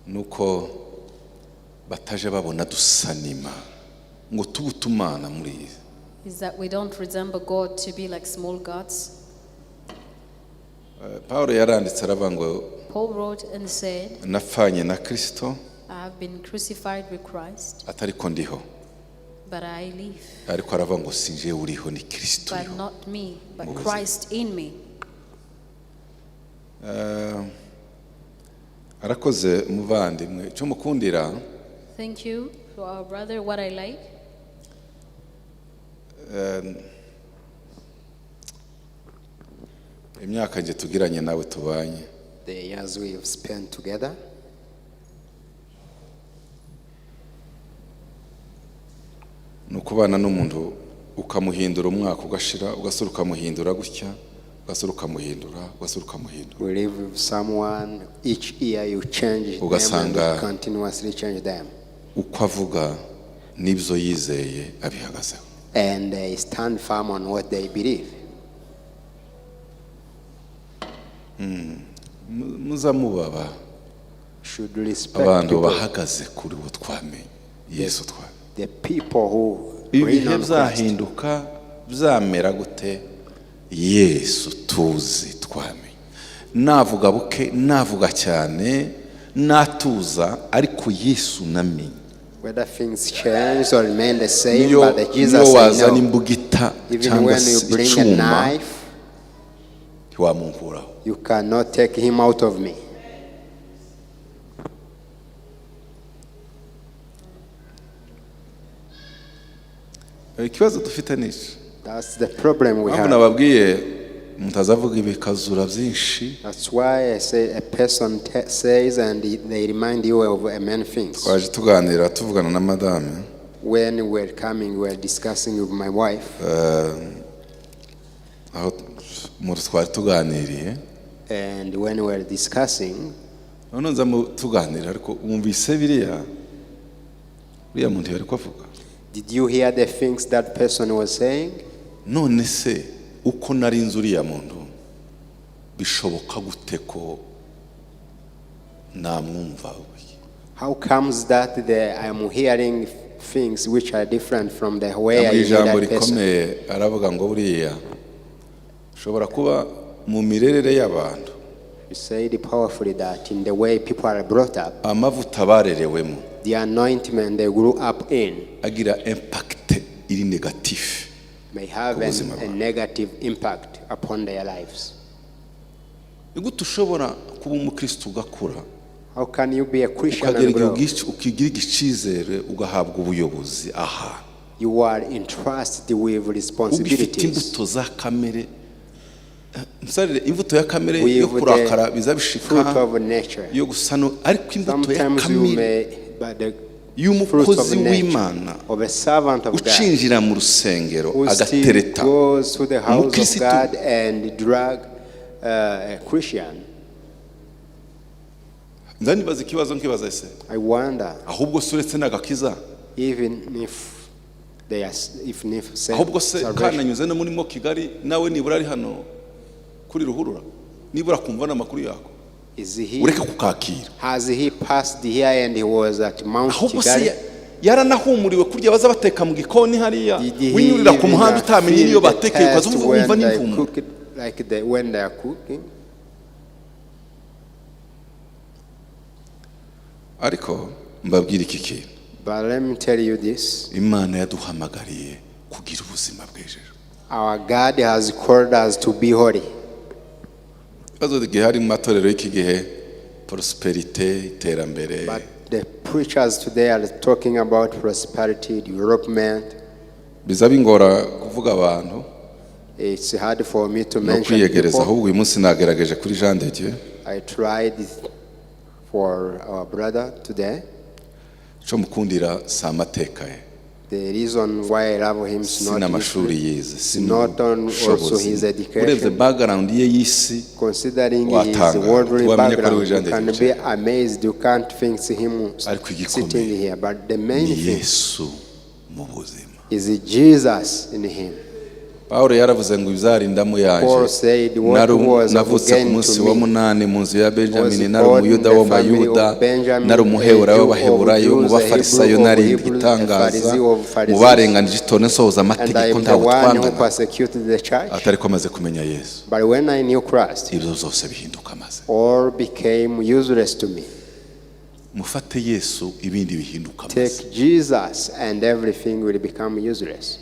nuko bataje babona dusanima ngo tubutumana muri iyi. is that we don't resemble God to be like small gods. Paulo yaranditse aravuga ngo Paul wrote and said, nafanye na Kristo I have been crucified with Christ, atariko ndiho, but I live. ariko aravuga ngo sinje uriho ni Kristo But uriho. not me, but Christ in me. Arakoze muvandimwe cyo mukundira. Thank you to our brother. What I like, Imyaka nje tugiranye nawe tubanye, the years we have spent together, nukubana n'umuntu ukamuhindura umwaka ugashira ugasura ukamuhindura gutya ugasura ukamuhindura ugasura ukamuhindura. we live with someone, each year you change them Ugasanga and continuously change them. uko avuga n'ibyo yizeye abihagazeho. And they stand firm on what they believe. Muzamubaba Should respect abantu people, bahagaze kuri wo twamenye Yesu twamenye. the people who Ibihe lean on Christ. byahinduka byamera gute Yesu tuzi twamenye. Navuga buke navuga cyane natuza ariko Yesu namenye Whether things change or remain the same, niyo but niyo Jesus wazana said no. imbugita Even cyangwa when you se bring a icyuma knife, ntiwamunkuraho. you cannot take him out of me. Ikibazo dufite n'iki? That's the problem we Mpamvu have. nababwiye mutazavuga ibikazura byinshi. That's why I say a person says and they remind you of many things. Twaje tuganira tuvugana na madame When we were coming, we were discussing with my wife, aho twari tuganiriye and when we were discussing, none nza tuganira ariko umvise biriya muntu yari kuvuga. did you hear the things that person was saying? None se uko nari nzi uriya muntu bishoboka gute ko namwumva? How comes that I am hearing things which are different from the way I hear Ijambo that person? rikomeye aravuga ngo buriya ushobora kuba mu mirerere y'abantu You said powerfully that in the way people are brought up, amavuta barerewemo the anointment they grew up in agira impact iri negative may have Ubuzima a bwawe. negative impact upon their lives. Nigute ushobora kuba umukristo ugakura How can you be a Christian ukagera and igihe grow? ukigira igicizere ugahabwa ubuyobozi aha You are entrusted with ugifite responsibilities. imbuto za kamere musarire imbuto ya kamere With yo kurakara the biza fruit bishika of nature. yo gusano ariko imbuto ya Sometimes you kamere may, but the fruit of y'umukozi nature w'Imana of a servant of God ucinjira mu rusengero who still agatereta goes to the house of umukristo God and drag a Christian. ndanibaza ikibazo nkibaza ese I wonder, ahubwo se uretse n'agakiza even if they are, if ahubwo se salvation, kananyuze no muri mo Kigali nawe nibura ari hano kuri ruhurura nibura kumva n'amakuru yako is he, ureke kukakira has he passed here and he was at Mount ahubwo Kigali? se yaranahumuriwe kurya baza bateka mu gikoni hariya Did he winyurira ku even muhanda utamenye feel niyo the batekeye taste ukaza when umva they n'imvumo cook it, like when they are cooking? ariko mbabwira iki kintu But let me tell you this. Imana yaduhamagariye kugira ubuzima bw'ejo. Our God has called us to be holy. Bazo igihe hari mu matorero y'iki gihe prosperity iterambere But the preachers today are talking about prosperity, development. biza bingora kuvuga abantu It's hard for me to no mention kwiyegereza people. ahubwo uyu munsi nagerageje kuri Jean de Dieu I tried for our brother today. cyo mukundira sa mateka ye The reason why I love him is sina not amashuri his, yize not on also his urebye education. background ye y'isi Considering his watanga worldly wamenye ko ari we background, Jean you de can Dieu be amazed. You can't think him Ariko sitting igikomeye here. But the main ni thing Yesu mu buzima. is Jesus in him. Paulo yaravuze ngo ibyarindamo Paul yaje said what was of navutse ku gain munsi to wa me munani mu nzu ya was Benjamini nari born in umuyuda the w'abayuda family of Benjamin, nari umuheburayo a Jew of w'abaheburayo mu Jews, a bafarisayo Hebrew of nari Hebrews, a igitangaza Pharisee of mu Pharisees, barenganije itonde nsohoza and I amategeko am the ntabwo one who twangana persecuted the church. atari ko amaze kumenya Yesu But when I knew Christ, ibyo zose bihinduka maze all became useless to me. mufate Yesu ibindi bihinduka maze Take Jesus and everything will become useless.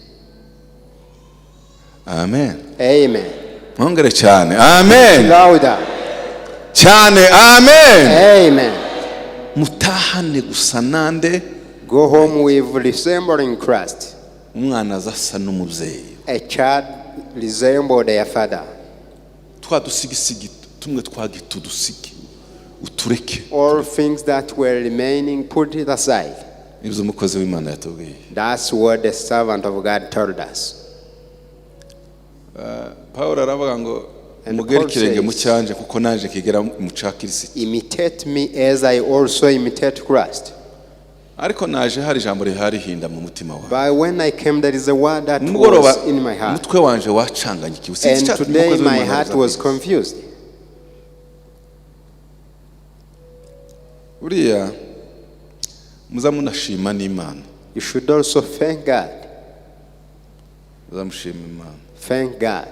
amen Amen. mwongere cyane amen Louder. cyane amen Amen. mutahane gusa nande Go home with resembling Christ. umwana azasa n'umubyeyi A child resembled their father. twadusigisigi tumwe twagita udusigi utureke All things that were remaining, put it aside. ibyo umukozi w'Imana yatubwiye That's what the servant of God told us. Paulo aravuga ngo And mugere Paul ikirenge mu says, cyanje kuko naje kigera mu cya Kristo Imitate me as I also imitate Christ. ariko naje hari ijambo riharihinda mu mutima wawe But when I came, there is a word that mugoroba was in my heart. umutwe wanje wacanganyikiwe sinzi And icyatumye today umukozi my w'Imana heart aza was kwiga. confused. buriya muza munashima n'Imana You should also thank God. muzamushima Imana Thank God.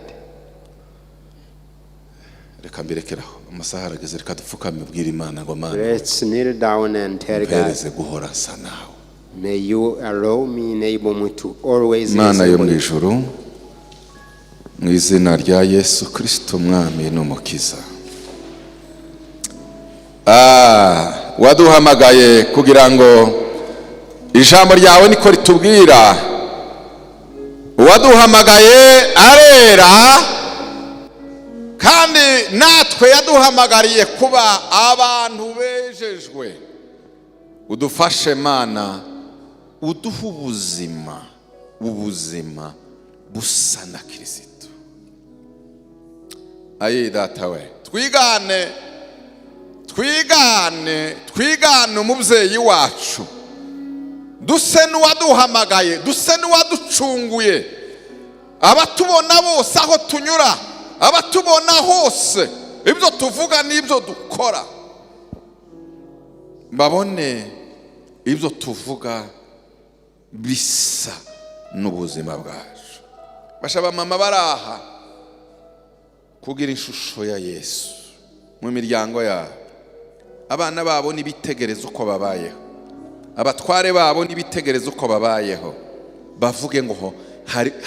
reka mbirekeraho amasaha arageze reka dupfukame bwira Imana ngo Mana Let's kneel down and tell God, mpereze guhora nsa nawe May you allow me, enable me to always Mana yo mu resemble ijuru, mu izina rya Yesu Kristo mwami n'umukiza. Waduhamagaye kugira ngo ijambo ryawe niko ritubwira. Waduhamagaye arera, kandi natwe yaduhamagariye kuba abantu bejejwe. Udufashe Mana, uduha ubuzima busa na Kristo. Ayi data we, twigane umubyeyi wacu, duse n'uwaduhamagaye, duse n'uwaducunguye. Abatubona bose aho tunyura, abatubona hose, ibyo tuvuga n'ibyo dukora, babone ibyo tuvuga bisa n'ubuzima bwacu. Bashaba mama baraha kugira ishusho ya Yesu mu miryango yabo. Abana babo nibitegereza uko babayeho, abatware babo nibitegereza uko babayeho, bavuge ngo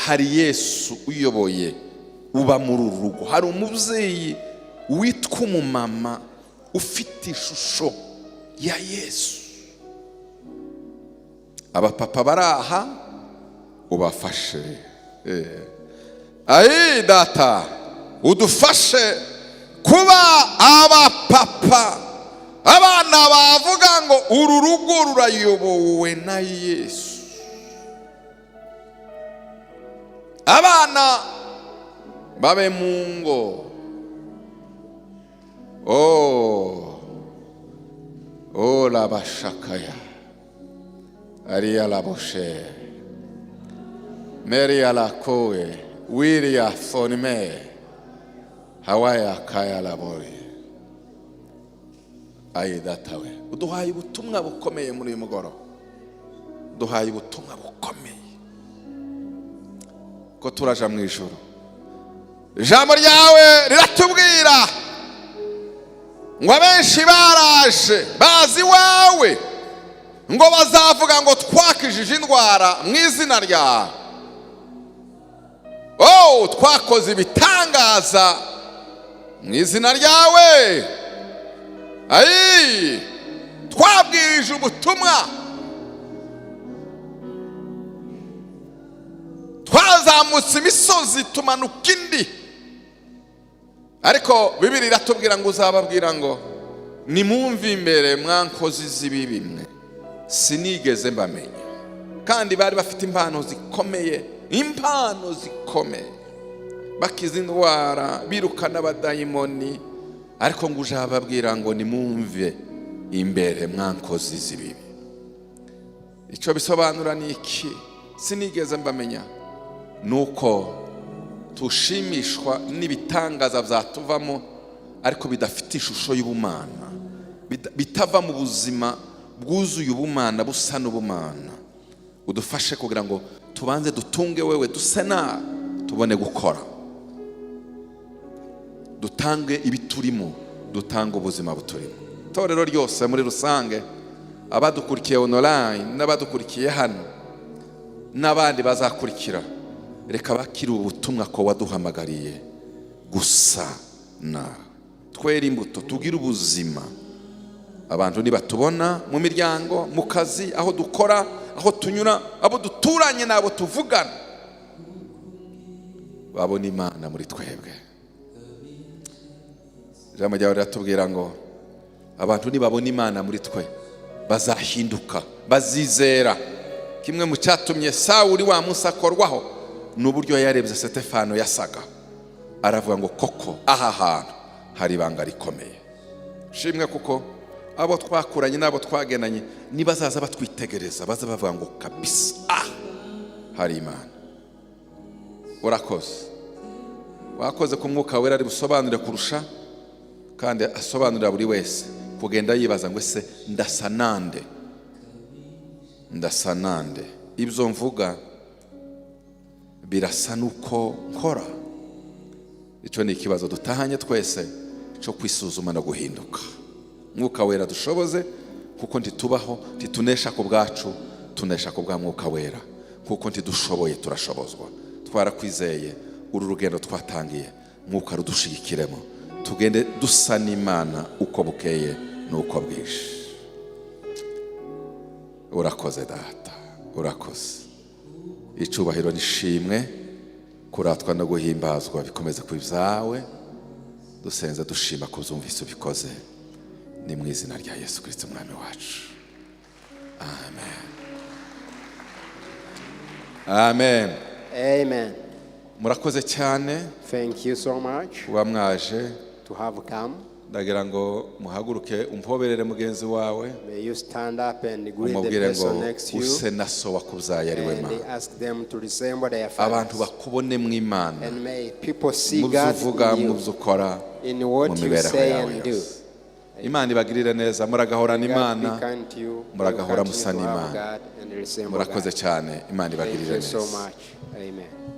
hari Yesu uyoboye uba muri uru rugo. Hari umubyeyi witwa umumama ufite ishusho ya Yesu. Abapapa baraha ubafashe. Ayi data, udufashe kuba abapapa, abana bavuga ngo uru rugo rurayobowe na Yesu. Abana babe mu ngo, la bashakaya Aria la boshe Maria la koe Wiria fonime Hawaya kaya la bori. Ayi data we, uduhaye ubutumwa bukomeye muri uyu mugoroba. Duhaye ubutumwa bukomeye ko turaja mu ijuru. Ijambo ryawe riratubwira ngo abenshi baraje bazi wawe, ngo bazavuga ngo twakijije indwara mu izina ryawe. Twakoze ibitangaza mu izina ryawe. Ayi, twabwirije ubutumwa, twazamutse imisozi tumanuka indi. Ariko Bibiliya iratubwira ngo uzababwira ngo nimumve imbere mwankozi z'ibibi mwe, sinigeze mbamenya. Kandi bari bafite impano zikomeye, bakiza indwara, birukana abadayimoni. Ariko ngo uzababwira ngo nimumve imbere mwankozi z'ibibi. Icyo bisobanura ni iki? Sinigeze mbamenya. Nuko tushimishwa n'ibitangaza byatuvamo, ariko bidafite ishusho y'ubumana, bitava mu buzima bwuzuye ubumana, busa n'ubumana. Udufashe kugira ngo tubanze dutunge wewe, duse na tubone gukora, dutange ibiturimo, dutange ubuzima buturimo. Itorero ryose muri rusange, abadukurikiye online n'abadukurikiye hano n'abandi bazakurikira, reka bakiri ubutumwa ko waduhamagariye gusa na twera imbuto, tugira ubuzima. Abantu nibatubona mu miryango, mu kazi, aho dukora, aho tunyura, abo duturanye n'abo tuvugana, babona Imana muri twebwe. Ijambo ryawe riratubwira ngo abantu nibabona Imana muri twe bazahinduka, bazizera. Kimwe mu cyatumye Sawuli wa Musa akorwaho n'uburyo yarebye Stefano yasaga, aravuga ngo koko aha hantu hari ibanga rikomeye. Shimwe kuko abo twakuranye n'abo twagenanye nibazaza batwitegereza, baza bavuga ngo kabisa hari Imana. Urakoze, wakoze ku Mwuka Wera ari busobanurire kurusha, kandi asobanurira buri wese kugenda yibaza ngo ese ndasa nande, ibyo mvuga birasa nuko nkora. Icyo ni ikibazo dutahanye twese cyo kwisuzuma no guhinduka. Mwuka Wera dushoboze, kuko ntitubaho ntitunesha ku bwacu, tunesha ku bwa mwuka wera, kuko ntidushoboye turashobozwa. Twarakwizeye, uru rugendo twatangiye, mwuka rudushigikiremo, tugende dusa n'Imana uko bukeye n'uko bwije. Urakoze data, urakoze. Icubahiro nishimwe, kuratwa no guhimbazwa bikomeze ku byawe. Dusenze dushima kubyumvise ubikoze, ni mu izina rya Yesu Kristo umwami wacu. Amen. Amen. Amen. Murakoze cyane Thank you so much kuba mwaje. to have come. Ndagira ngo muhaguruke umpoberere mugenzi wawe, May you stand up and greet the umubwire ngo person next to you use na so wakubyaye ari we and Mana. ask them to resemble their Abantu fathers. bakubone mu Imana, And may people see mu byo God uvuga, in mu you, byo ukora, in mu what you mibereho say yawe and do. yose. Imana ibagirire neza, muragahorana God Imana, be kind to you. muragahora You musa continue to have n'Imana. God and resemble Murakoze God. cyane, Imana Thank ibagirire you so neza. much. Amen.